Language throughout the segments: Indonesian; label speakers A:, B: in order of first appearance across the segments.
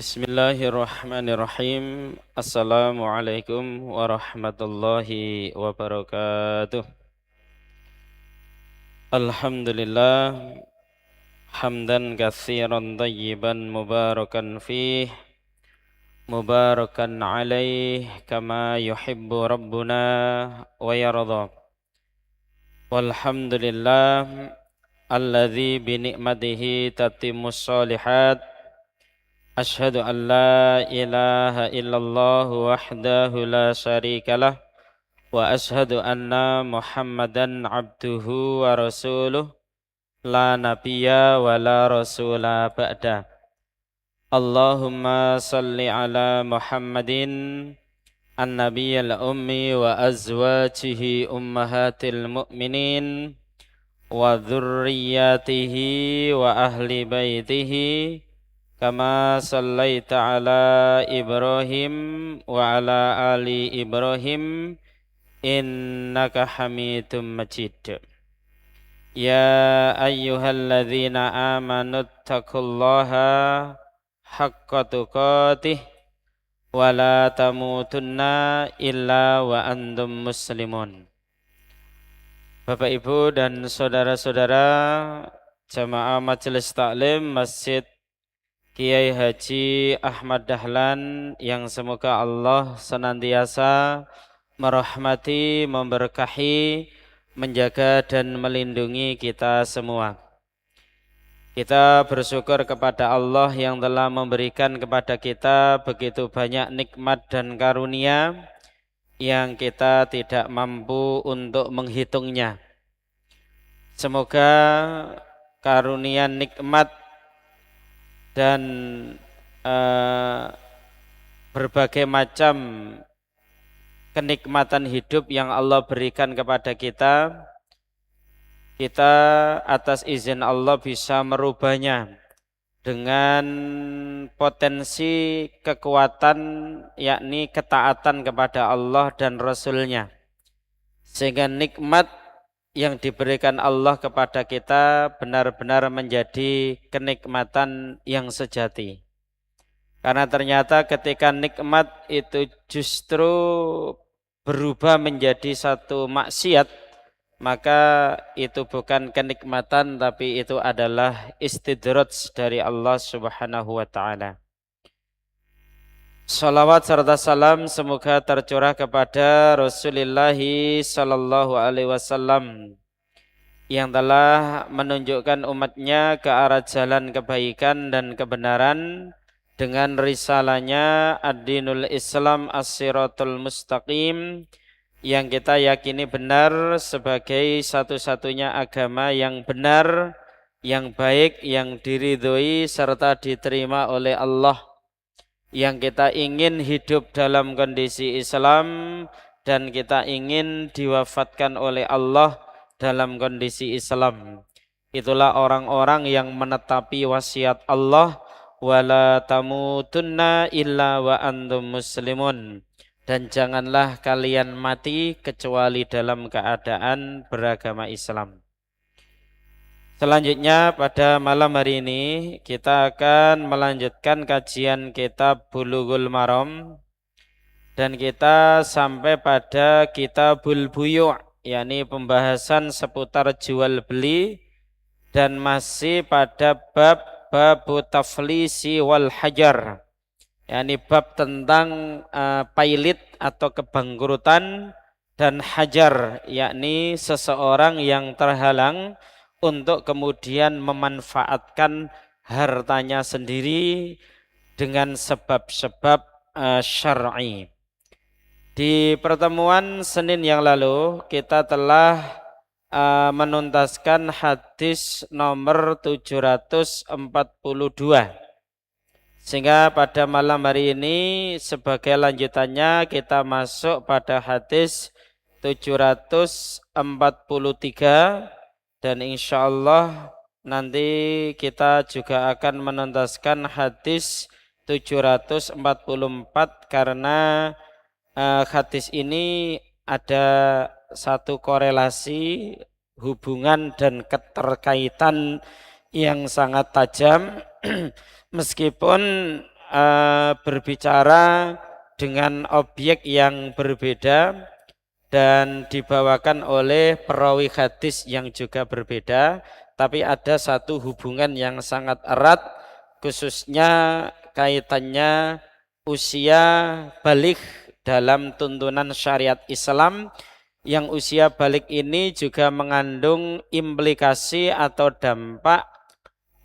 A: Bismillahirrahmanirrahim. Assalamualaikum warahmatullahi wabarakatuh. Alhamdulillah hamdan katsiran tayyiban mubarakan fih mubarakan alaih kama yuhibbu rabbuna wa yarda. Walhamdulillah alladzi bi ni'matihi tatimmus shalihat. Ashhadu an la ilaha illallah wahdahu la syarika lah wa ashhadu anna Muhammadan abduhu wa rasuluh la nabiyya wa la rasula ba'da. Allahumma salli ala Muhammadin an-nabiyyil ummi wa azwajihi ummahatil mu'minin wa dhurriyyatihi wa ahli baitihi kama sallaita ala Ibrahim wa ala ali Ibrahim innaka hamidum majid. Ya ayyuhalladzina amanu taqullaha haqqa tuqatih wa la tamutunna illa wa antum muslimun. Bapak Ibu dan saudara-saudara jamaah Majelis Taklim Masjid Kiai Haji Ahmad Dahlan yang semoga Allah senantiasa merahmati, memberkahi, menjaga dan melindungi kita semua. Kita bersyukur kepada Allah yang telah memberikan kepada kita begitu banyak nikmat dan karunia yang kita tidak mampu untuk menghitungnya. Semoga karunia nikmat dan berbagai macam kenikmatan hidup yang Allah berikan kepada kita atas izin Allah bisa merubahnya dengan potensi kekuatan, yakni ketaatan kepada Allah dan Rasul-Nya, sehingga nikmat yang diberikan Allah kepada kita benar-benar menjadi kenikmatan yang sejati. Karena ternyata ketika nikmat itu justru berubah menjadi satu maksiat, maka itu bukan kenikmatan tapi itu adalah istidraj dari Allah Subhanahu wa taala. Salawat serta salam semoga tercurah kepada Rasulullah sallallahu alaihi wasallam yang telah menunjukkan umatnya ke arah jalan kebaikan dan kebenaran dengan risalahnya Ad-Dinul Islam As-Siratul Mustaqim yang kita yakini benar sebagai satu-satunya agama yang benar, yang baik, yang diridhoi serta diterima oleh Allah, yang kita ingin hidup dalam kondisi Islam dan kita ingin diwafatkan oleh Allah dalam kondisi Islam. Itulah orang-orang yang menetapi wasiat Allah, wala tamutunna illa wa antum muslimun, dan janganlah kalian mati kecuali dalam keadaan beragama Islam. Selanjutnya pada malam hari ini kita akan melanjutkan kajian kitab Bulughul Maram dan kita sampai pada Kitabul Buyu', yakni pembahasan seputar jual beli, dan masih pada babu taflisi wal hajar, yakni bab tentang pailit atau kebangkrutan, dan hajar yakni seseorang yang terhalang untuk kemudian memanfaatkan hartanya sendiri dengan sebab-sebab syar'i. Di pertemuan Senin yang lalu kita telah menuntaskan hadis nomor 742. Sehingga pada malam hari ini sebagai lanjutannya kita masuk pada hadis 743. Dan insya Allah nanti kita juga akan menuntaskan hadis 744 karena hadis ini ada satu korelasi, hubungan dan keterkaitan yang sangat tajam meskipun berbicara dengan objek yang berbeda dan dibawakan oleh perawi hadis yang juga berbeda, tapi ada satu hubungan yang sangat erat, khususnya kaitannya usia balik dalam tuntunan syariat Islam, yang usia balik ini juga mengandung implikasi atau dampak,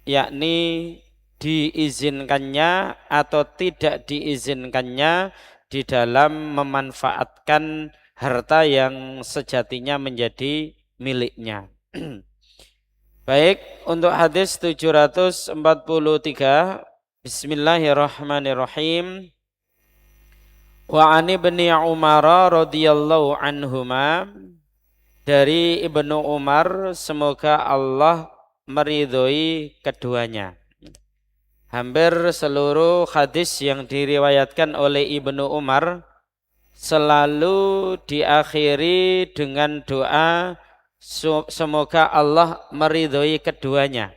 A: yakni diizinkannya atau tidak diizinkannya di dalam memanfaatkan harta yang sejatinya menjadi miliknya. Baik, untuk hadis 743, Bismillahirrahmanirrahim. Wa an ibni Umar radhiyallahu anhuma, dari Ibnu Umar, semoga Allah meridhoi keduanya. Hampir seluruh hadis yang diriwayatkan oleh Ibnu Umar selalu diakhiri dengan doa semoga Allah meridhoi keduanya.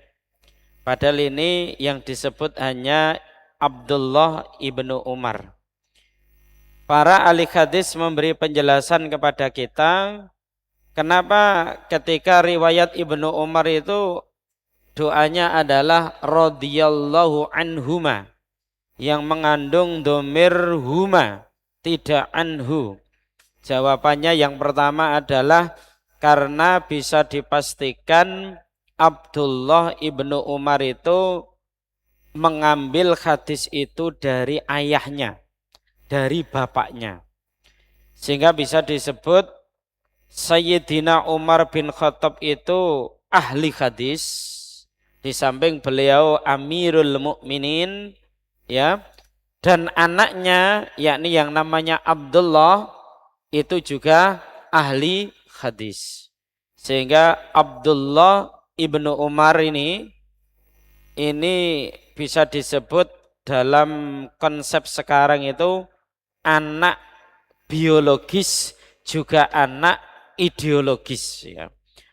A: Padahal ini yang disebut hanya Abdullah ibnu Umar. Para ahli hadis memberi penjelasan kepada kita kenapa ketika riwayat Ibnu Umar itu doanya adalah radhiyallahu anhuma, yang mengandung dhamir huma, tidak anhu. Jawabannya yang pertama adalah karena bisa dipastikan Abdullah ibnu Umar itu mengambil hadis itu dari ayahnya, dari bapaknya, sehingga bisa disebut Sayyidina Umar bin Khattab itu ahli hadis, di samping beliau Amirul Mukminin, ya, dan anaknya yakni yang namanya Abdullah itu juga ahli hadis, sehingga Abdullah ibnu Umar ini bisa disebut dalam konsep sekarang itu anak biologis juga anak ideologis, ya.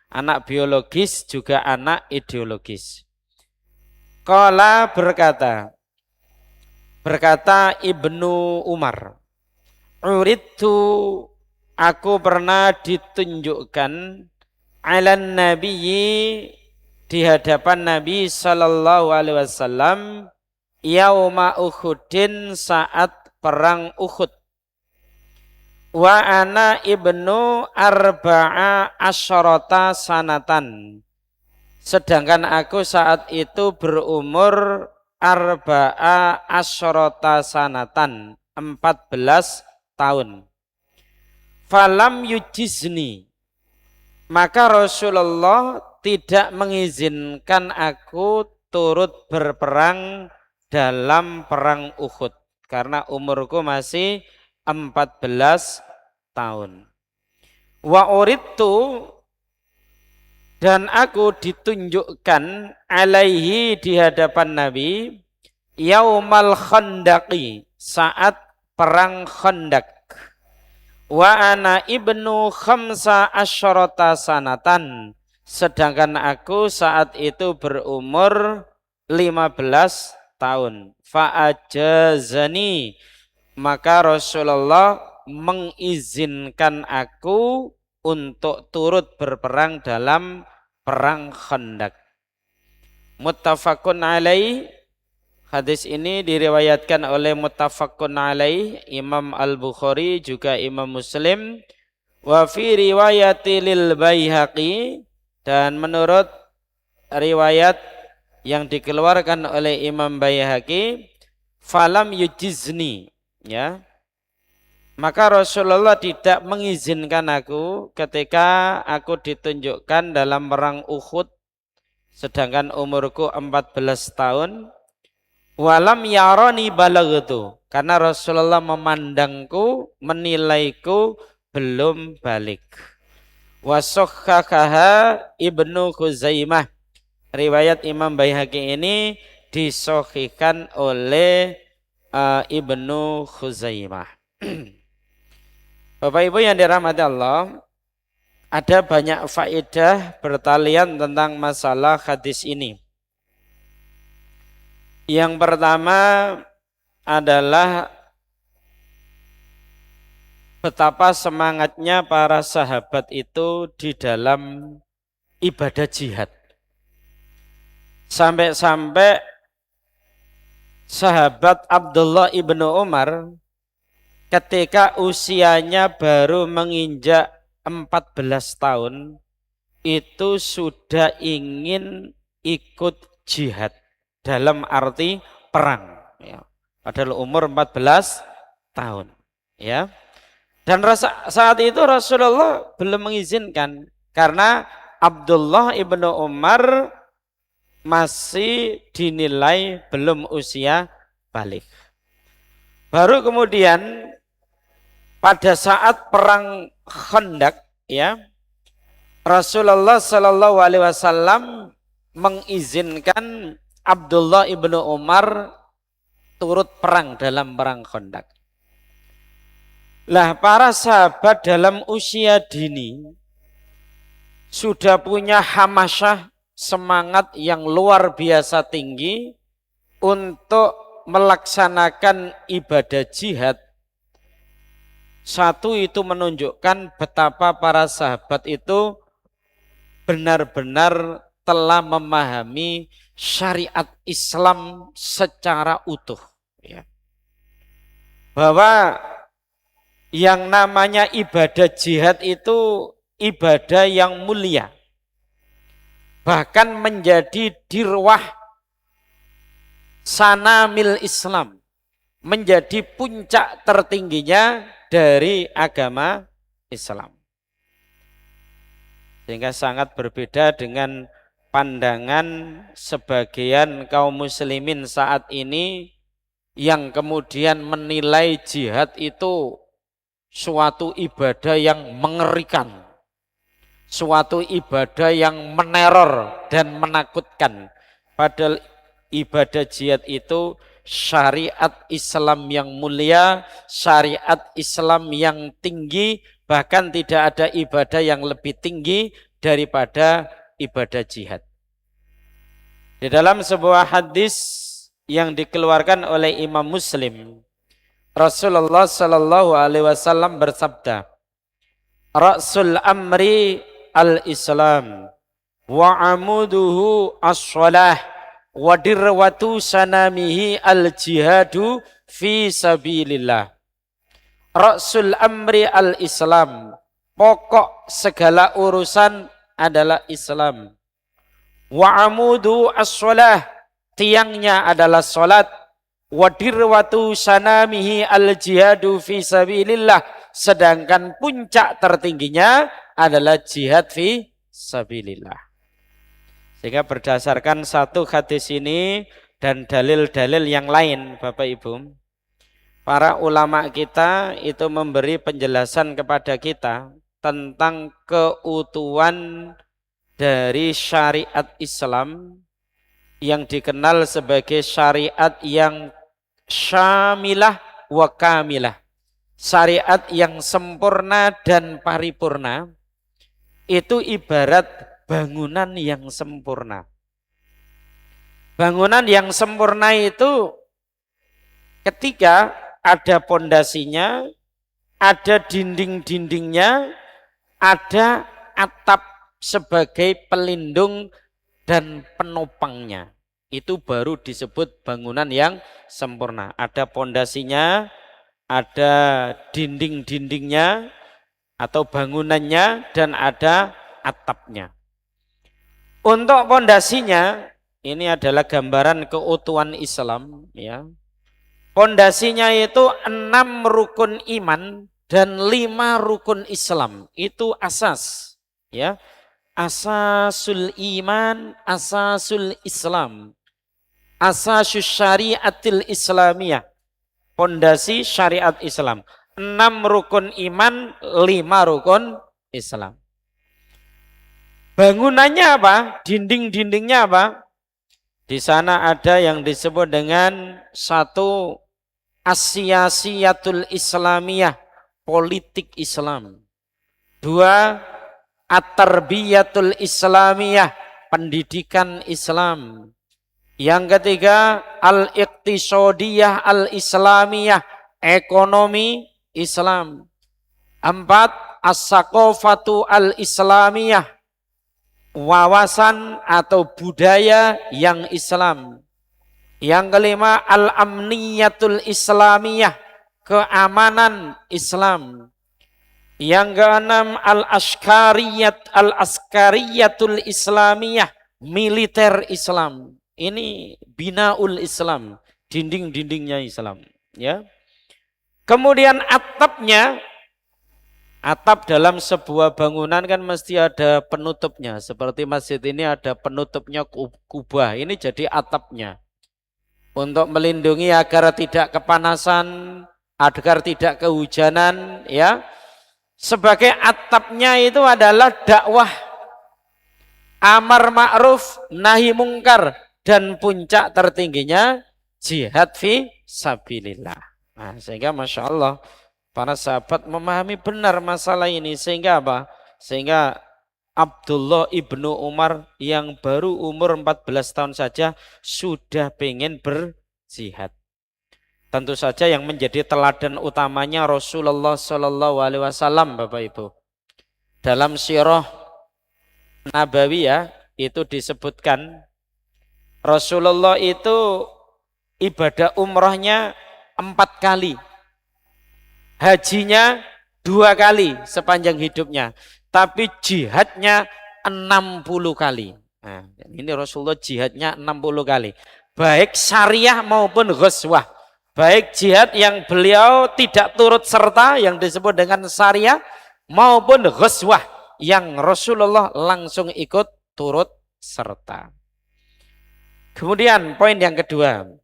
A: Anak biologis juga anak ideologis. Qala berkata Ibnu Umar, uridtu, aku pernah ditunjukkan alan nabiyyi, di hadapan Nabi sallallahu alaihi wasallam, yauma Uhudin, saat perang Uhud. Wa ana ibnu arba'a asyarata sanatan, sedangkan aku saat itu berumur arba'a asyarata sanatan, 14 tahun. Falam yujizni, maka Rasulullah tidak mengizinkan aku turut berperang dalam perang Uhud karena umurku masih 14 tahun. Wa uridtu, dan aku ditunjukkan alaihi, di hadapan Nabi, yaumal khandaqi, saat perang Khandaq. Wa ana ibnu khamsa asyarata sanatan, sedangkan aku saat itu berumur 15 tahun. Fa'ajazani, maka Rasulullah mengizinkan aku untuk turut berperang dalam perang Khandaq. Muttafaqun alaih, hadis ini diriwayatkan oleh muttafaqun alaih Imam Al-Bukhari juga Imam Muslim. Wa fi riwayati lil Baihaqi, dan menurut riwayat yang dikeluarkan oleh Imam Baihaqi, falam yujizni, ya, maka Rasulullah tidak mengizinkan aku ketika aku ditunjukkan dalam perang Uhud sedangkan umurku 14 tahun. Walam yarani balagtu, karena Rasulullah memandangku, menilaiku belum balik. Wasokhakaha Ibnu Khuzaimah, riwayat Imam Baihaqi ini disahihkan oleh Ibnu Khuzaimah. Bapak Ibu yang dirahmati Allah, ada banyak faedah bertalian tentang masalah hadis ini. Yang pertama, adalah betapa semangatnya para sahabat itu di dalam ibadah jihad. Sampai-sampai sahabat Abdullah ibnu Umar ketika usianya baru menginjak 14 tahun itu sudah ingin ikut jihad dalam arti perang ya. Padahal umur 14 tahun ya. Dan saat itu Rasulullah belum mengizinkan karena Abdullah ibnu Umar masih dinilai belum usia balik. Baru kemudian pada saat perang Khandaq ya, Rasulullah Shallallahu Alaihi Wasallam mengizinkan Abdullah ibnu Umar turut perang dalam perang Khandaq. Lah para sahabat dalam usia dini sudah punya hamasyah, semangat yang luar biasa tinggi untuk melaksanakan ibadah jihad. Satu itu menunjukkan betapa para sahabat itu benar-benar telah memahami syariat Islam secara utuh ya. Bahwa yang namanya ibadah jihad itu ibadah yang mulia, bahkan menjadi dirwah sanamil Islam, menjadi puncak tertingginya dari agama Islam. Sehingga sangat berbeda dengan pandangan sebagian kaum muslimin saat ini yang kemudian menilai jihad itu suatu ibadah yang mengerikan, suatu ibadah yang meneror dan menakutkan. Padahal ibadah jihad itu syariat Islam yang mulia, syariat Islam yang tinggi, bahkan tidak ada ibadah yang lebih tinggi daripada ibadah jihad. Di dalam sebuah hadis yang dikeluarkan oleh Imam Muslim, Rasulullah Shallallahu Alaihi Wasallam bersabda, Ra'sul amri al-Islam, wa amuduhu as-salah, wa dirwatu sanamihi al-jihadu fi sabilillah. Ra'sul amri al-Islam, pokok segala urusan adalah Islam. Wa amudu as-salah, tiangnya adalah salat. Wa dirwatu sanamihi al-jihadu fi sabilillah, sedangkan puncak tertingginya adalah jihad fi sabilillah. Sehingga berdasarkan satu hadis ini dan dalil-dalil yang lain, Bapak Ibu, para ulama kita itu memberi penjelasan kepada kita tentang keutuhan dari syariat Islam yang dikenal sebagai syariat yang syamilah wa kamilah, syariat yang sempurna dan paripurna. Itu ibarat bangunan yang sempurna. Bangunan yang sempurna itu ketika ada pondasinya, ada dinding-dindingnya, ada atap sebagai pelindung dan penopangnya, itu baru disebut bangunan yang sempurna. Ada pondasinya, ada dinding-dindingnya atau bangunannya, dan ada atapnya. Untuk pondasinya, ini adalah gambaran keutuhan Islam ya. Pondasinya itu 6 rukun iman dan 5 rukun Islam. Itu asas ya. Asasul iman, asasul Islam, asasus syariatil Islamiyah, pondasi syariat Islam. 6 rukun iman, 5 rukun Islam. Bangunannya apa? Dinding-dindingnya apa? Di sana ada yang disebut dengan 1 asiyasiyatul Islamiyah, politik Islam. 2 at-tarbiyatul Islamiyah, pendidikan Islam. Yang ketiga, al-iqtisadiyah al-islamiyah, ekonomi Islam. 4, as-saqafatu al-islamiyah, wawasan atau budaya yang Islam. Yang kelima, al-amniyatul islamiyah, keamanan Islam. Yang keenam, al-askariyatul islamiyah, militer Islam. Ini binaul Islam, dinding-dindingnya Islam, ya. Kemudian atapnya, atap dalam sebuah bangunan kan mesti ada penutupnya. Seperti masjid ini ada penutupnya kubah, ini jadi atapnya. Untuk melindungi agar tidak kepanasan, agar tidak kehujanan, ya. Sebagai atapnya itu adalah dakwah, amar ma'ruf, nahi mungkar, dan puncak tertingginya jihad fi sabilillah. Nah, sehingga Masya Allah para sahabat memahami benar masalah ini. Sehingga apa? Sehingga Abdullah ibnu Umar yang baru umur 14 tahun saja sudah pengen berjihad. Tentu saja yang menjadi teladan utamanya Rasulullah Shallallahu Alaihi Wasallam, Bapak Ibu. Dalam sirah Nabawiyah itu disebutkan Rasulullah itu ibadah umrohnya 4 kali, hajinya 2 kali sepanjang hidupnya, tapi jihadnya 60 kali. Nah, ini Rasulullah jihadnya 60 kali, baik syariah maupun ghazwah, baik jihad yang beliau tidak turut serta yang disebut dengan syariah maupun ghazwah yang Rasulullah langsung ikut turut serta. Kemudian poin yang kedua,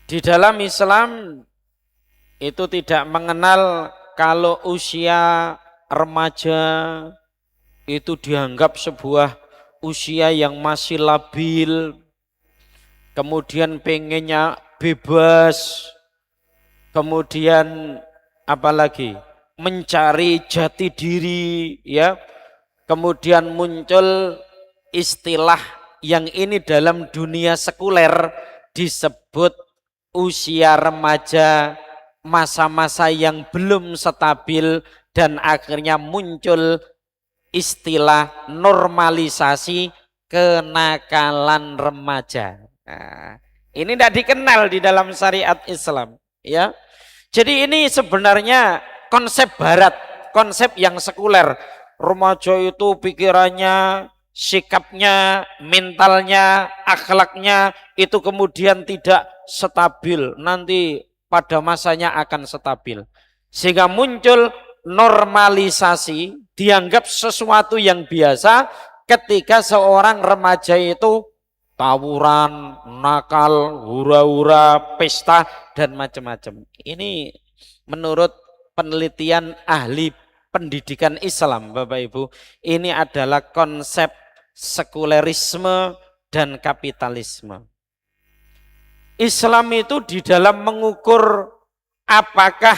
A: di dalam Islam itu tidak mengenal kalau usia remaja itu dianggap sebuah usia yang masih labil, kemudian pengennya bebas, kemudian apalagi mencari jati diri, ya. Kemudian muncul istilah yang ini dalam dunia sekuler disebut usia remaja, masa-masa yang belum stabil, dan akhirnya muncul istilah normalisasi kenakalan remaja. Nah, ini tidak dikenal di dalam syariat Islam, ya. Jadi ini sebenarnya konsep barat, konsep yang sekuler. Remaja itu pikirannya, sikapnya, mentalnya, akhlaknya itu kemudian tidak stabil, nanti pada masanya akan stabil. Sehingga muncul normalisasi, dianggap sesuatu yang biasa ketika seorang remaja itu tawuran, nakal, hura-hura, pesta, dan macam-macam. Ini menurut penelitian ahli pendidikan Islam, Bapak Ibu, ini adalah konsep sekulerisme dan kapitalisme. Islam itu di dalam mengukur apakah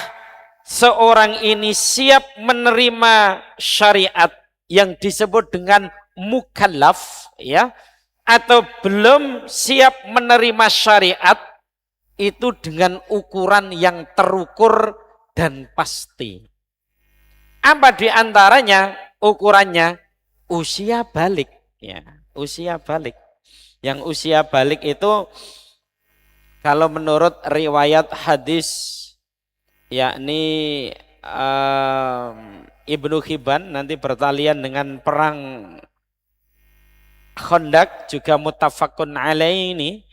A: seorang ini siap menerima syariat yang disebut dengan mukallaf, ya, atau belum siap menerima syariat, itu dengan ukuran yang terukur dan pasti. Apa di antaranya ukurannya? Usia balik, ya, usia balik. Yang usia balik itu kalau menurut riwayat hadis, yakni Ibnu Hibban, nanti bertalian dengan perang Khandaq, juga muttafaqun alaih ini,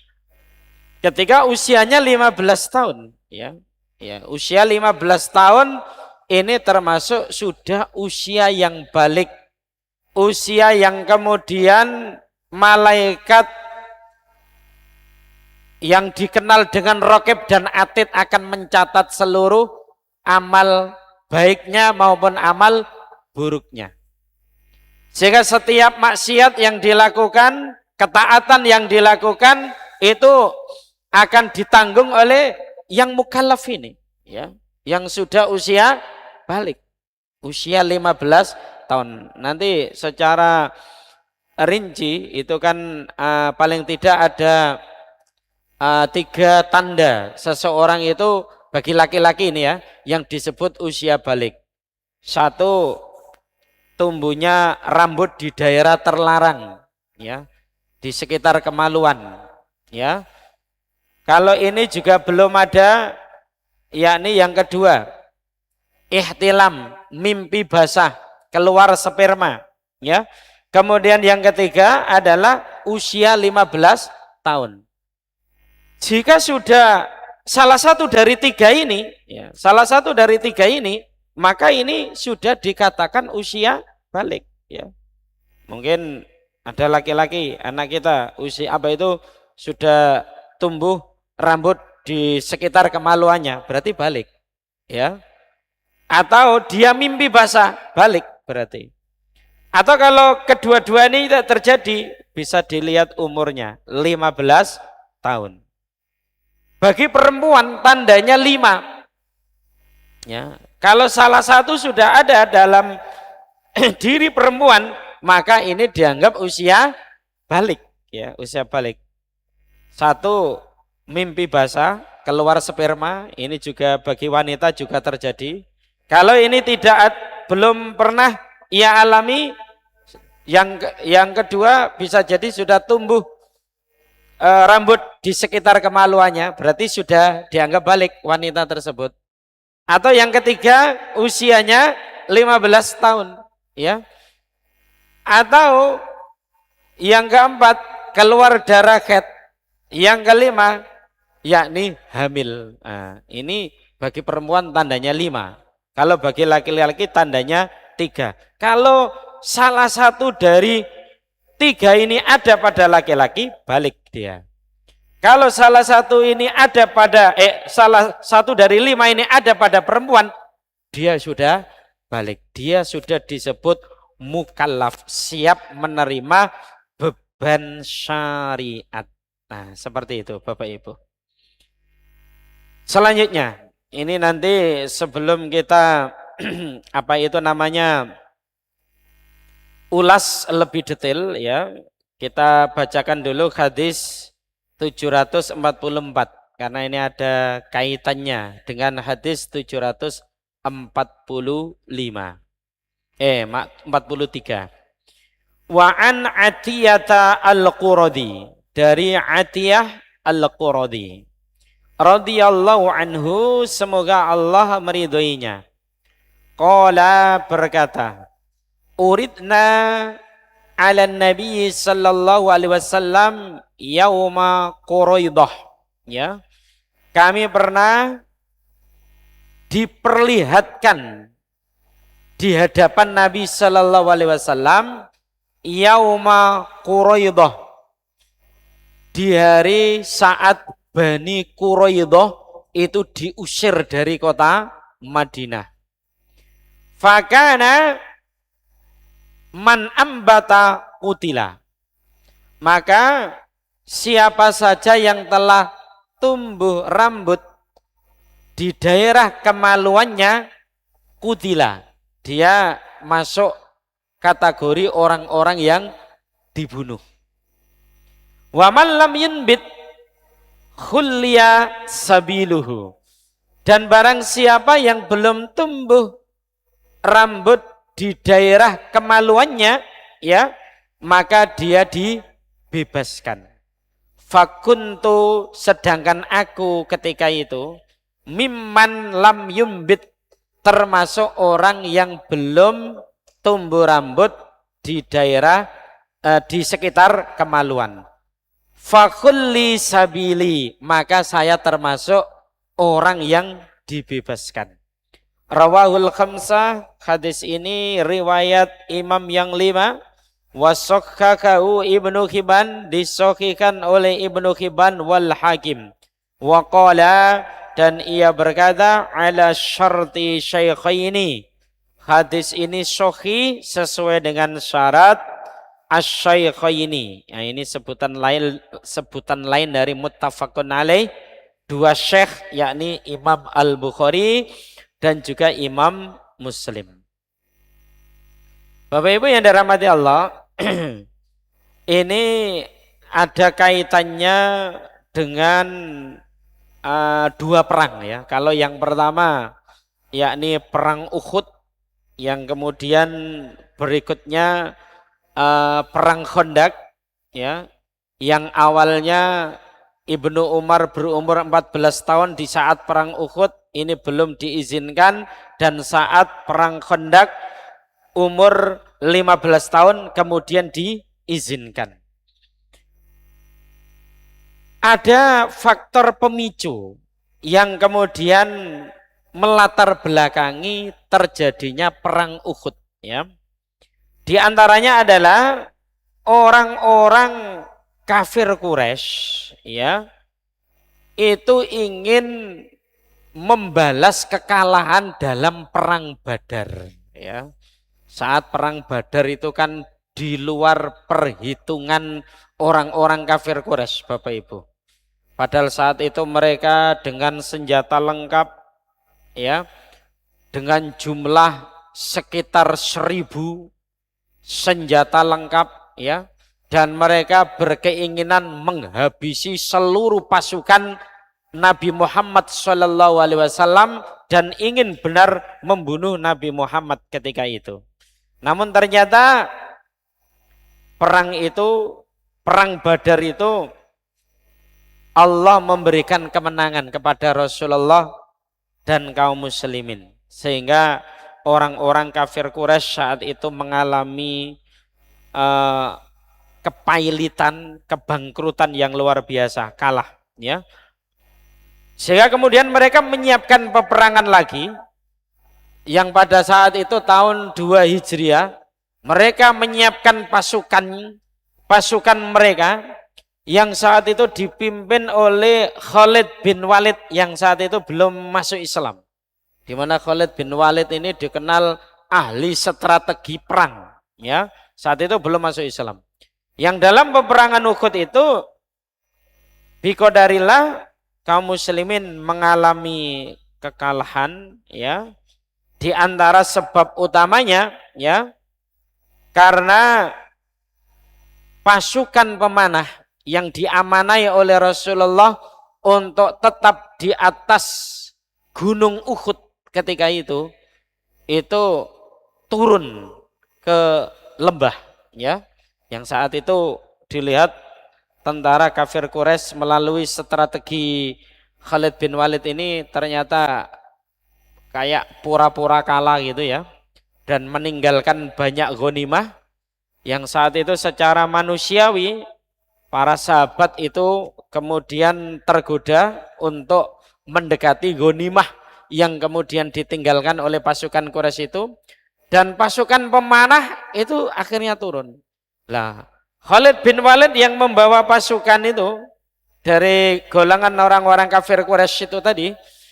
A: ketika usianya 15 tahun, ya. Ya, usia 15 tahun ini termasuk sudah usia yang balik, usia yang kemudian malaikat yang dikenal dengan raqib dan atid akan mencatat seluruh amal baiknya maupun amal buruknya. Sehingga setiap maksiat yang dilakukan, ketaatan yang dilakukan itu akan ditanggung oleh yang mukallaf ini, ya, yang sudah usia balik, usia 15 tahun. Nanti secara rinci itu kan paling tidak ada 3 tanda seseorang itu bagi laki-laki ini ya yang disebut usia balik. 1, tumbuhnya rambut di daerah terlarang ya, di sekitar kemaluan ya. Kalau ini juga belum ada, yakni yang kedua, ihtilam, mimpi basah, keluar sperma ya. Kemudian yang ketiga adalah usia 15 tahun. Jika sudah salah satu dari 3 ini, ya, salah satu dari 3 ini, maka ini sudah dikatakan usia balik. Ya. Mungkin ada laki-laki, anak kita usia apa itu sudah tumbuh rambut di sekitar kemaluannya, berarti balik. Ya. Atau dia mimpi basah, balik berarti. Atau kalau kedua-dua ini tidak terjadi, bisa dilihat umurnya 15 tahun. Bagi perempuan tandanya 5. Ya, kalau salah satu sudah ada dalam diri perempuan, maka ini dianggap usia balik. Ya, usia balik. 1, mimpi basah, keluar sperma, ini juga bagi wanita juga terjadi. Kalau ini belum pernah ia alami, yang kedua bisa jadi sudah tumbuh rambut di sekitar kemaluannya, berarti sudah dianggap balik wanita tersebut. Atau yang ketiga usianya 15 tahun ya. Atau yang keempat keluar darah haid. Yang kelima yakni hamil. Nah, ini bagi perempuan tandanya 5. Kalau bagi laki-laki tandanya 3. Kalau salah satu dari 3 ini ada pada laki-laki, balik dia. Kalau salah satu ini ada pada salah satu dari 5 ini ada pada perempuan, dia sudah balik. Dia sudah disebut mukallaf, siap menerima beban syariat. Nah, seperti itu Bapak Ibu. Selanjutnya, ini nanti sebelum kita apa itu namanya ulas lebih detail ya, kita bacakan dulu hadis 744 karena ini ada kaitannya dengan hadis 745. 43. Wa an Atiyata al-Quradi, dari Atiyah al-Quradi radhiyallahu anhu, semoga Allah meridhoinya. Qala, berkata, uridna ala Nabi sallallahu alaihi wasallam yauma Quraidah. Ya. Kami pernah diperlihatkan di hadapan Nabi sallallahu alaihi wasallam yauma Quraidah, di hari saat Bani Quraidah itu diusir dari kota Madinah. Fakana man ambata kutila, maka siapa saja yang telah tumbuh rambut di daerah kemaluannya, kutila, dia masuk kategori orang-orang yang dibunuh. Wa man lam yunbit khulliya sabiluhu, dan barang siapa yang belum tumbuh rambut di daerah kemaluannya ya, maka dia dibebaskan. Fakuntu, sedangkan aku ketika itu mimman lam yumbit, termasuk orang yang belum tumbuh rambut di daerah di sekitar kemaluan. Fakulli sabili, maka saya termasuk orang yang dibebaskan. Rawahul khamsah, hadis ini riwayat imam yang 5. Wasokhakahu Ibnu Hibban, disahihkan oleh Ibnu Hibban wal Hakim. Wa qala, dan ia berkata, ala syarti syaikhaini, hadis ini sahih sesuai dengan syarat asy-syaikhaini. Nah, ini sebutan lain dari muttafaqun alaih, 2 syekh, yakni Imam Al-Bukhari dan juga Imam Muslim. Bapak Ibu yang dirahmati Allah, Ini ada kaitannya dengan dua perang ya. Kalau yang pertama yakni perang Uhud, yang kemudian berikutnya perang Khandaq ya, yang awalnya Ibnu Umar berumur 14 tahun di saat perang Uhud ini belum diizinkan, dan saat perang Khandaq umur 15 tahun kemudian diizinkan. Ada faktor pemicu yang kemudian melatar belakangi terjadinya perang Uhud ya. Di antaranya adalah orang-orang kafir Quraisy ya, itu ingin membalas kekalahan dalam perang Badar ya. Saat perang Badar itu kan di luar perhitungan orang-orang kafir Quraisy, Bapak Ibu. Padahal saat itu mereka dengan senjata lengkap ya, dengan jumlah sekitar 1000 senjata lengkap ya, dan mereka berkeinginan menghabisi seluruh pasukan Nabi Muhammad SAW dan ingin benar membunuh Nabi Muhammad ketika itu. Namun ternyata perang Badar itu Allah memberikan kemenangan kepada Rasulullah dan kaum muslimin, sehingga orang-orang kafir Quraisy saat itu mengalami kepailitan, kebangkrutan yang luar biasa, kalah ya. Sehingga kemudian mereka menyiapkan peperangan lagi, yang pada saat itu tahun 2 Hijriah mereka menyiapkan pasukan mereka yang saat itu dipimpin oleh Khalid bin Walid yang saat itu belum masuk Islam. Di mana Khalid bin Walid ini dikenal ahli strategi perang ya, saat itu belum masuk Islam. Yang dalam peperangan Uhud itu biqadarillah kaum muslimin mengalami kekalahan ya. Di antara sebab utamanya ya, karena pasukan pemanah yang diamanai oleh Rasulullah untuk tetap di atas gunung Uhud ketika itu turun ke lembah ya, yang saat itu dilihat tentara kafir Quraisy melalui strategi Khalid bin Walid ini ternyata kayak pura-pura kalah gitu ya, dan meninggalkan banyak ghanimah yang saat itu secara manusiawi para sahabat itu kemudian tergoda untuk mendekati ghanimah yang kemudian ditinggalkan oleh pasukan Quraisy itu, dan pasukan pemanah itu akhirnya turun. Lah, Khalid bin Walid yang membawa pasukan itu dari golongan orang-orang kafir Quraisy itu tadi,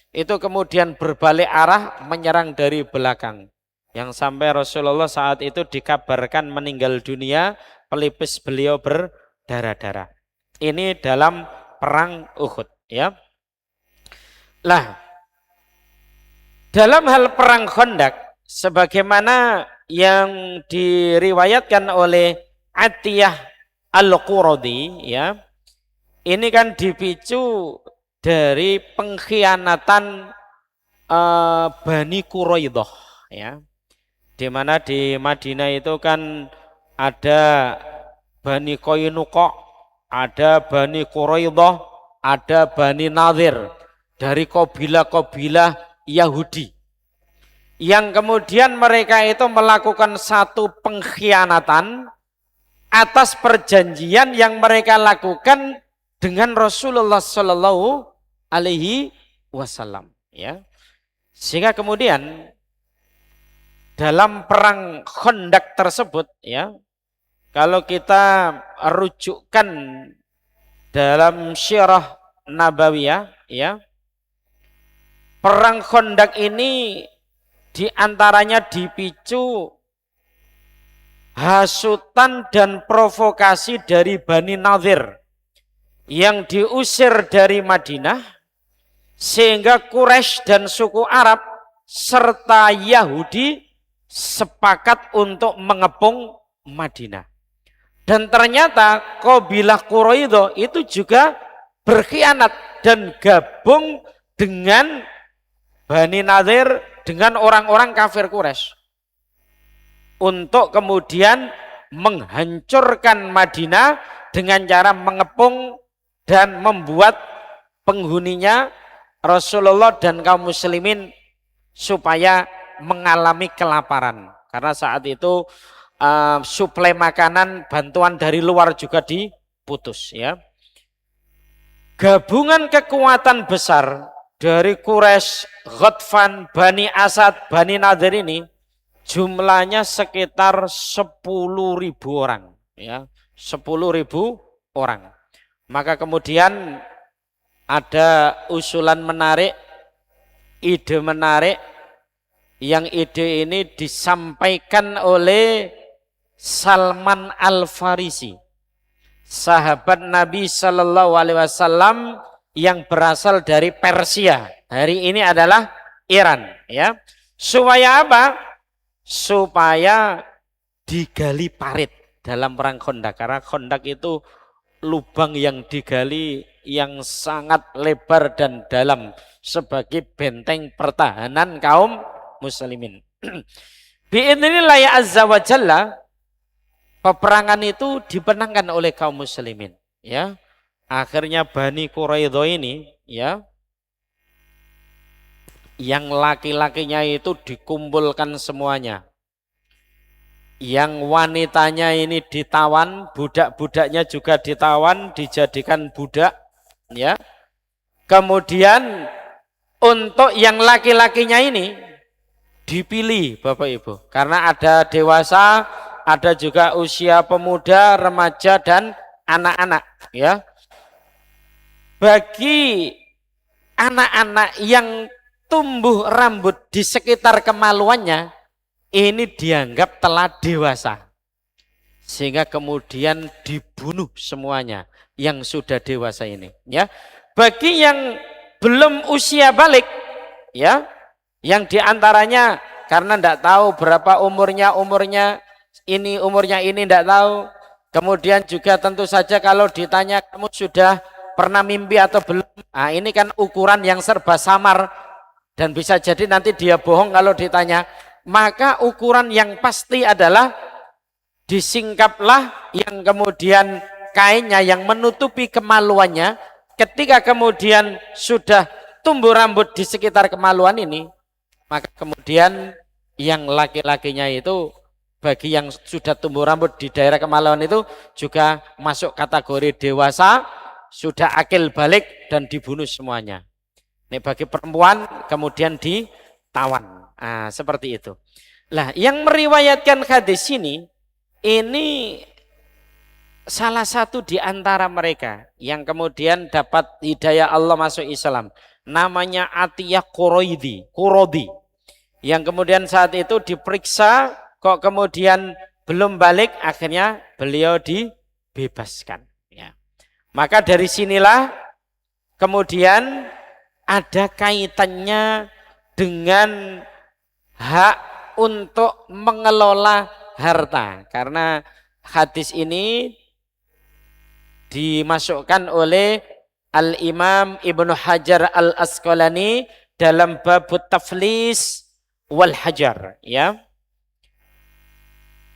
A: itu kemudian berbalik arah menyerang dari belakang, yang sampai Rasulullah saat itu dikabarkan meninggal dunia, pelipis beliau berdarah-darah. Ini dalam perang Uhud ya. Lah, dalam hal perang Khandaq sebagaimana yang diriwayatkan oleh Atiyah Al-Quradi ya, ini kan dipicu dari pengkhianatan Bani Quraidah ya, di mana di Madinah itu kan ada Bani Qainuqa, ada Bani Quraidah, ada Bani Nadir, dari kabilah-kabilah Yahudi, yang kemudian mereka itu melakukan satu pengkhianatan atas perjanjian yang mereka lakukan dengan Rasulullah Shallallahu Alaihi Wasallam ya. Sehingga kemudian dalam perang Khandaq tersebut ya, kalau kita rujukkan dalam Syirah Nabawiyah ya, perang Khandaq ini diantaranya dipicu hasutan dan provokasi dari Bani Nadir yang diusir dari Madinah, sehingga Quraisy dan suku Arab serta Yahudi sepakat untuk mengepung Madinah. Dan ternyata kabilah Quraidah itu juga berkhianat dan gabung dengan Bani Nadir, dengan orang-orang kafir Quraisy untuk kemudian menghancurkan Madinah dengan cara mengepung dan membuat penghuninya Rasulullah dan kaum muslimin supaya mengalami kelaparan. Karena saat itu suplai makanan, bantuan dari luar juga diputus ya. Gabungan kekuatan besar dari Quraisy, Ghatfan, Bani Asad, Bani Nadir ini jumlahnya sekitar 10.000 orang ya, 10.000 orang. Maka kemudian ada usulan menarik, ide menarik, yang ide ini disampaikan oleh Salman Al-Farisi, sahabat Nabi Shallallahu Alaihi Wasallam yang berasal dari Persia. Hari ini adalah Iran, ya. Supaya apa? Supaya digali parit dalam perang Khandaq. Karena Khandaq itu lubang yang digali yang sangat lebar dan dalam sebagai benteng pertahanan kaum muslimin. Bi'idznillah azza wa jalla, peperangan itu dimenangkan oleh kaum muslimin ya. Akhirnya Bani Quraidah ini ya, yang laki-lakinya itu dikumpulkan semuanya, yang wanitanya ini ditawan, budak-budaknya juga ditawan, dijadikan budak ya. Kemudian untuk yang laki-lakinya ini dipilih Bapak Ibu, karena ada dewasa, ada juga usia pemuda, remaja dan anak-anak ya. Bagi anak-anak yang tumbuh rambut di sekitar kemaluannya, ini dianggap telah dewasa, sehingga kemudian dibunuh semuanya yang sudah dewasa ini ya. Bagi yang belum usia balik ya, yang diantaranya karena tidak tahu berapa umurnya ini tidak tahu. Kemudian juga tentu saja kalau ditanya kamu sudah pernah mimpi atau belum, nah ini kan ukuran yang serba samar dan bisa jadi nanti dia bohong kalau ditanya. Maka ukuran yang pasti adalah disingkaplah yang kemudian kainnya yang menutupi kemaluannya. Ketika kemudian sudah tumbuh rambut di sekitar kemaluan ini, maka kemudian yang laki-lakinya itu, bagi yang sudah tumbuh rambut di daerah kemaluan itu juga masuk kategori dewasa, sudah akil balik dan dibunuh semuanya. Ini bagi perempuan kemudian ditawan. Nah, seperti itu. Lah, yang meriwayatkan hadis ini salah satu di antara mereka yang kemudian dapat hidayah Allah masuk Islam. Namanya Atiyah Qurodi, yang kemudian saat itu diperiksa kok kemudian belum balik, akhirnya beliau dibebaskan ya. Maka dari sinilah kemudian ada kaitannya dengan hak untuk mengelola harta, karena hadis ini dimasukkan oleh Al-Imam Ibnu Hajar Al-Asqalani dalam bab taflis wal hajar ya.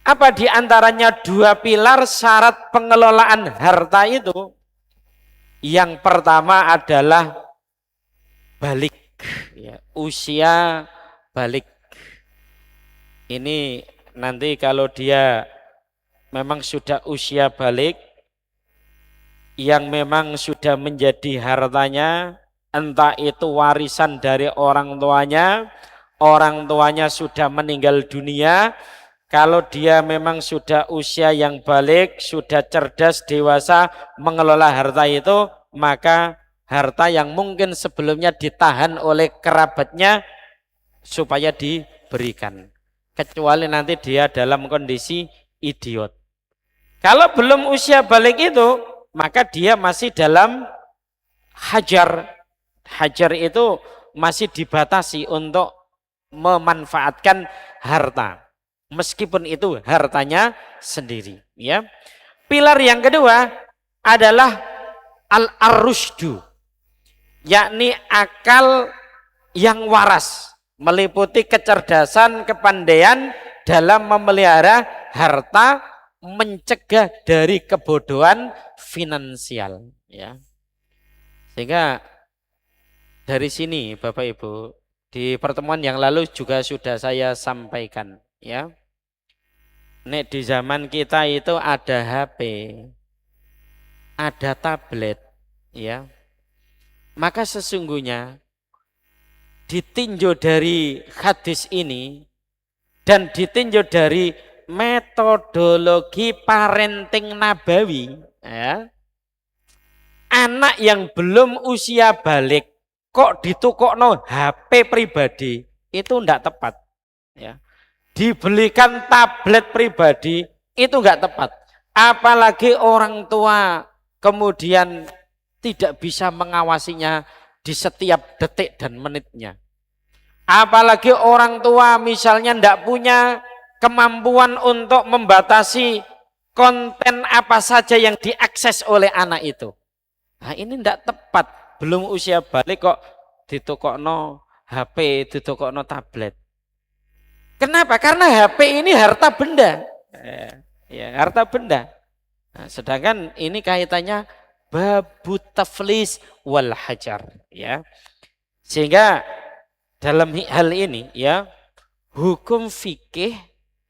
A: Apa diantaranya dua pilar syarat pengelolaan harta itu? Yang pertama adalah balik ya, usia balik. Ini nanti kalau dia memang sudah usia balik, yang memang sudah menjadi hartanya, entah itu warisan dari orang tuanya sudah meninggal dunia. Kalau dia memang sudah usia yang balik, sudah cerdas, dewasa, mengelola harta itu, maka harta yang mungkin sebelumnya ditahan oleh kerabatnya supaya diberikan. Kecuali nanti dia dalam kondisi idiot. Kalau belum usia balik itu, maka dia masih dalam hajar. Hajar itu masih dibatasi untuk memanfaatkan harta, meskipun itu hartanya sendiri ya. Pilar yang kedua adalah al-rusydu, yakni akal yang waras, meliputi kecerdasan, kepandaian dalam memelihara harta, mencegah dari kebodohan finansial, ya. Sehingga dari sini Bapak Ibu, di pertemuan yang lalu juga sudah saya sampaikan, ya. Nek di zaman kita itu ada HP, ada tablet, ya. Maka sesungguhnya ditinjau dari hadis ini dan ditinjau dari metodologi parenting nabawi, ya, anak yang belum usia balik kok ditukokno HP pribadi itu enggak tepat, ya. Dibelikan tablet pribadi itu enggak tepat. Apalagi orang tua kemudian tidak bisa mengawasinya di setiap detik dan menitnya. Apalagi orang tua misalnya tidak punya kemampuan untuk membatasi konten apa saja yang diakses oleh anak itu. Nah, ini tidak tepat. Belum usia balik kok ditukokno HP, ditukokno tablet. Kenapa? Karena HP ini harta benda. Ya, harta benda. Nah, sedangkan ini kaitannya babu taflis wal hajar, ya. Sehingga dalam hal ini, ya, hukum fikih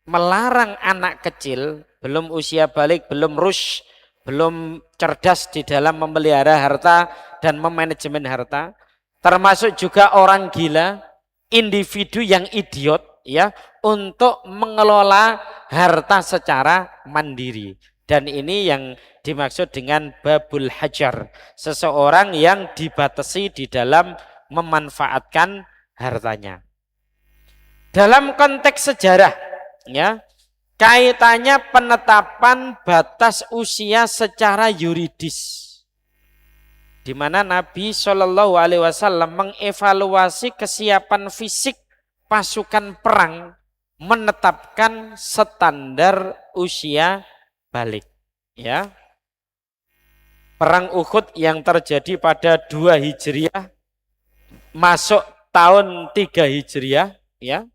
A: melarang anak kecil belum usia balik, belum rush, belum cerdas di dalam memelihara harta dan memanajemen harta, termasuk juga orang gila, individu yang idiot, ya, untuk mengelola harta secara mandiri. Dan ini yang dimaksud dengan babul hajar, seseorang yang dibatasi di dalam memanfaatkan hartanya. Dalam konteks sejarah, ya, kaitannya penetapan batas usia secara yuridis, di mana Nabi Shallallahu Alaihi Wasallam mengevaluasi kesiapan fisik pasukan perang, menetapkan standar usia balik, ya. Perang Uhud yang terjadi pada 2 Hijriah masuk tahun 3 Hijriah, ya.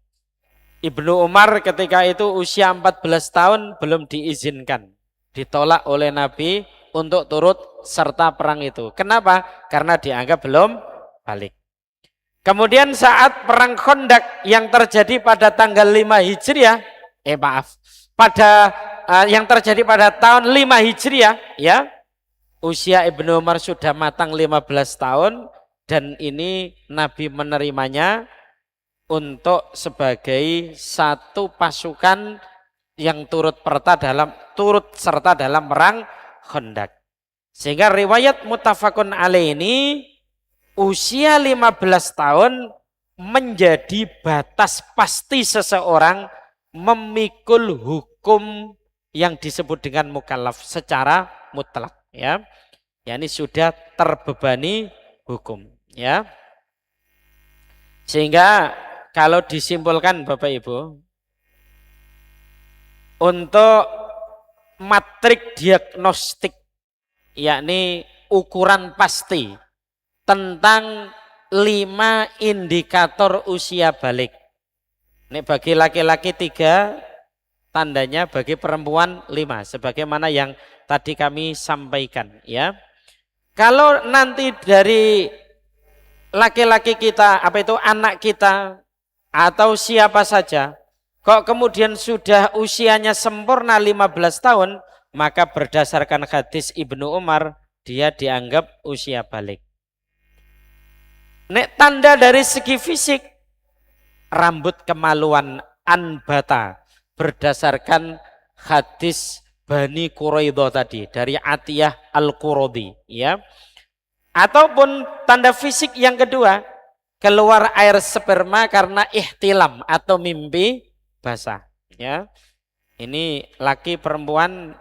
A: Ibnu Umar ketika itu usia 14 tahun belum diizinkan, ditolak oleh Nabi untuk turut serta perang itu. Kenapa? Karena dianggap belum balik. Kemudian saat perang Khandaq yang terjadi pada tanggal 5 Hijriah, yang terjadi pada tahun 5 Hijriah, ya, usia Ibnu Umar sudah matang 15 tahun dan ini Nabi menerimanya untuk sebagai satu pasukan yang turut serta dalam perang Khandaq. Sehingga riwayat muttafaqun alaih ini usia 15 tahun menjadi batas pasti seseorang memikul hukum yang disebut dengan mukallaf secara mutlak, ya. Yani sudah terbebani hukum, ya. Sehingga kalau disimpulkan Bapak Ibu, untuk matrik diagnostik, yakni ukuran pasti tentang 5 indikator usia balik. Ini bagi laki-laki 3, tandanya bagi perempuan 5, sebagaimana yang tadi kami sampaikan, ya. Kalau nanti dari laki-laki kita, anak kita atau siapa saja, kok kemudian sudah usianya sempurna 15 tahun, maka berdasarkan hadis Ibnu Umar, dia dianggap usia balik. Nek tanda dari segi fisik, rambut kemaluan anbata, berdasarkan hadis Bani Quraidah tadi dari Atiyah Al-Quradi, ya. Ataupun tanda fisik yang kedua, keluar air sperma karena ihtilam atau mimpi basah, ya. Ini laki perempuan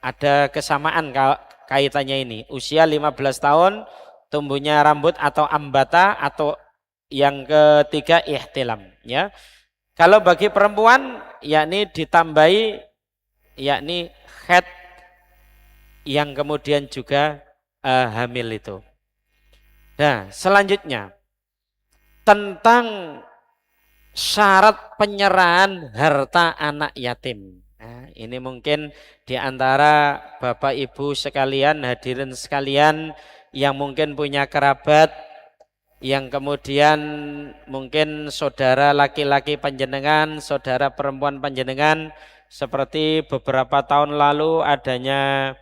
A: ada kesamaan kaitannya ini. Usia 15 tahun, tumbuhnya rambut atau ambata, atau yang ketiga ihtilam, ya. Kalau bagi perempuan yakni ditambahi yakni haid yang kemudian juga hamil itu. Nah, selanjutnya tentang syarat penyerahan harta anak yatim. Nah, ini mungkin di antara Bapak Ibu sekalian, hadirin sekalian yang mungkin punya kerabat, yang kemudian mungkin saudara laki-laki panjenengan, saudara perempuan panjenengan, seperti beberapa tahun lalu adanya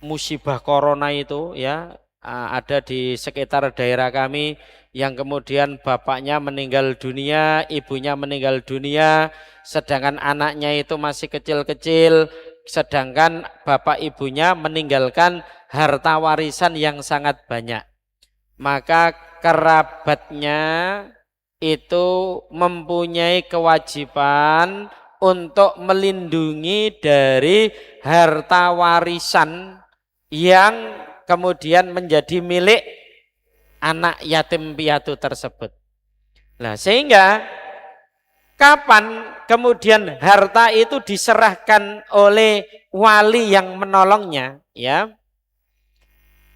A: musibah corona itu ya, ada di sekitar daerah kami yang kemudian bapaknya meninggal dunia, ibunya meninggal dunia, sedangkan anaknya itu masih kecil-kecil, sedangkan bapak ibunya meninggalkan harta warisan yang sangat banyak. Maka kerabatnya itu mempunyai kewajiban untuk melindungi dari harta warisan yang kemudian menjadi milik anak yatim piatu tersebut. Nah, sehingga kapan kemudian harta itu diserahkan oleh wali yang menolongnya, ya?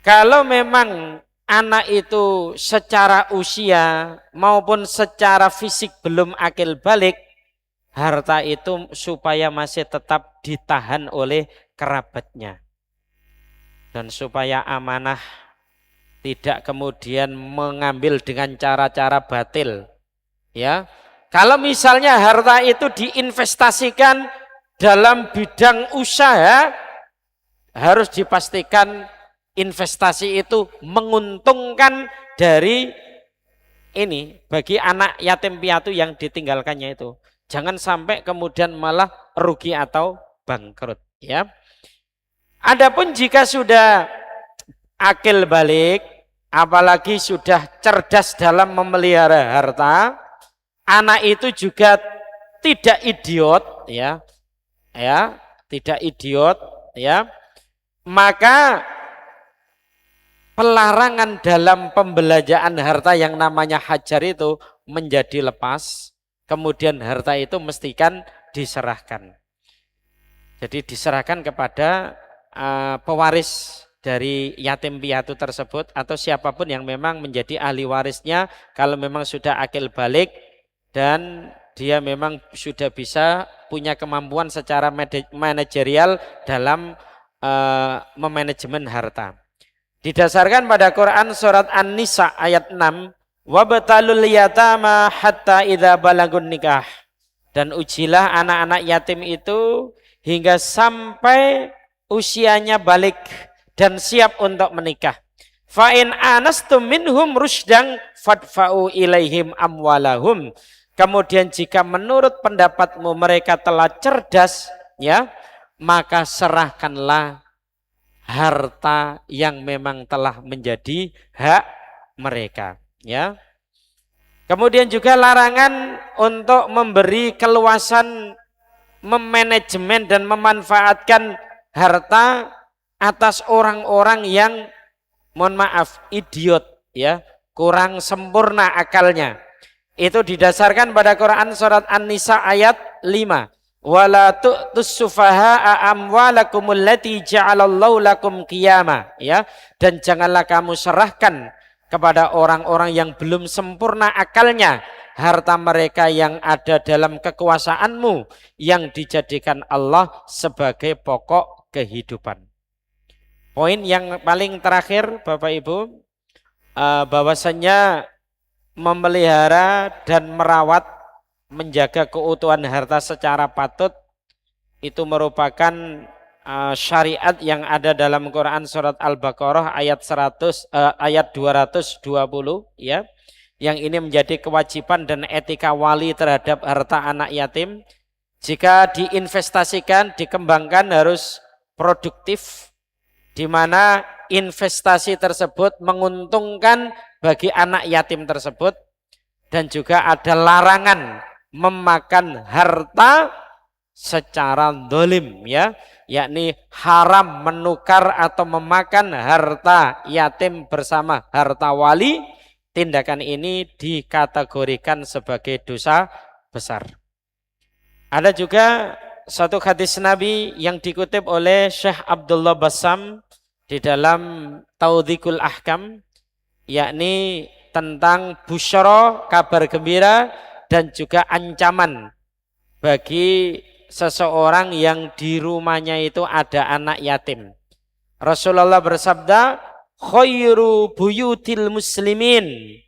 A: Kalau memang anak itu secara usia maupun secara fisik belum akil balik, harta itu supaya masih tetap ditahan oleh kerabatnya. Dan supaya amanah tidak kemudian mengambil dengan cara-cara batil. Ya, kalau misalnya harta itu diinvestasikan dalam bidang usaha, harus dipastikan investasi itu menguntungkan dari ini bagi anak yatim piatu yang ditinggalkannya itu. Jangan sampai kemudian malah rugi atau bangkrut, ya. Adapun jika sudah akil balik, apalagi sudah cerdas dalam memelihara harta, anak itu juga tidak idiot, ya, tidak idiot, ya. Maka pelarangan dalam pembelanjaan harta yang namanya hajar itu menjadi lepas, kemudian harta itu mestikan diserahkan. Jadi diserahkan kepada pewaris dari yatim piatu tersebut atau siapapun yang memang menjadi ahli warisnya kalau memang sudah akil balik dan dia memang sudah bisa punya kemampuan secara manajerial dalam memanajemen harta. Didasarkan pada Quran surat An-Nisa ayat 6, wabtalul yatama hatta idza balagun nikah, dan ujilah anak-anak yatim itu hingga sampai usianya balik dan siap untuk menikah. Fa in anastum minhum rusdan fadfa'u ilaihim amwalahum. Kemudian jika menurut pendapatmu mereka telah cerdas, ya, maka serahkanlah harta yang memang telah menjadi hak mereka, ya. Kemudian juga larangan untuk memberi keluasan memanajemen dan memanfaatkan harta atas orang-orang yang mohon maaf idiot, ya, kurang sempurna akalnya. Itu didasarkan pada Quran surat An-Nisa ayat 5. Wala tu'tus sufaha'a amwalakumul lati ja'alallahu lakum qiyama, ya, dan janganlah kamu serahkan kepada orang-orang yang belum sempurna akalnya harta mereka yang ada dalam kekuasaanmu yang dijadikan Allah sebagai pokok kehidupan. Poin yang paling terakhir Bapak Ibu, bahwasanya memelihara dan merawat, menjaga keutuhan harta secara patut itu merupakan syariat yang ada dalam Quran surat Al-Baqarah ayat 220, ya. Yang ini menjadi kewajiban dan etika wali terhadap harta anak yatim. Jika diinvestasikan, dikembangkan harus produktif, di mana investasi tersebut menguntungkan bagi anak yatim tersebut, dan juga ada larangan memakan harta secara dolim, ya, yakni haram menukar atau memakan harta yatim bersama harta wali. Tindakan ini dikategorikan sebagai dosa besar. Ada juga satu hadis Nabi yang dikutip oleh Syekh Abdullah Bassam di dalam Taudhikul Ahkam, yakni tentang busyara, kabar gembira, dan juga ancaman bagi seseorang yang di rumahnya itu ada anak yatim. Rasulullah bersabda, khairu buyutil muslimin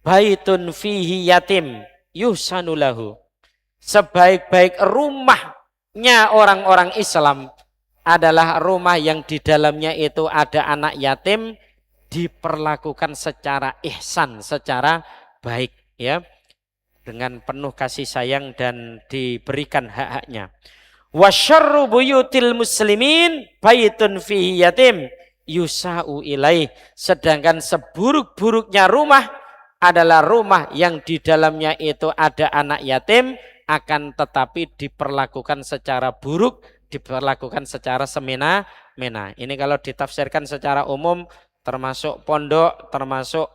A: baitun fihi yatim yuhsanu lahu. Sebaik-baik rumahnya orang-orang Islam adalah rumah yang di dalamnya itu ada anak yatim, diperlakukan secara ihsan, secara baik, ya, dengan penuh kasih sayang dan diberikan hak-haknya. Wa syarru buyutil muslimin baitun fihi yatim yusa'u ilaih. Sedangkan seburuk-buruknya rumah adalah rumah yang di dalamnya itu ada anak yatim, akan tetapi diperlakukan secara buruk, diperlakukan secara semena-mena. Ini kalau ditafsirkan secara umum termasuk pondok, termasuk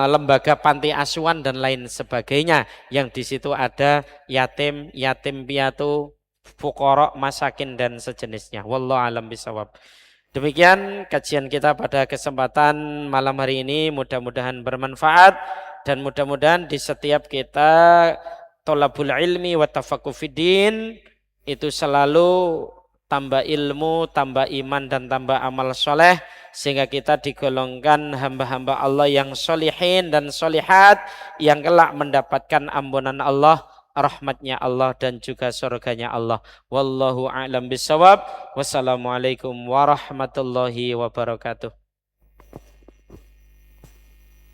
A: lembaga panti asuhan dan lain sebagainya, yang di situ ada yatim, yatim piatu, fuqara, masakin dan sejenisnya. Wallahu alam bisawab. Demikian kajian kita pada kesempatan malam hari ini, mudah-mudahan bermanfaat dan mudah-mudahan di setiap kita thalabul ilmi wa tafaqquh fiddin itu selalu tambah ilmu, tambah iman dan tambah amal soleh, sehingga kita digolongkan hamba-hamba Allah yang solihin dan solihat, yang kelak mendapatkan ampunan Allah, rahmatnya Allah dan juga surganya Allah. Wallahu a'lam bishawab. Wassalamualaikum warahmatullahi wabarakatuh.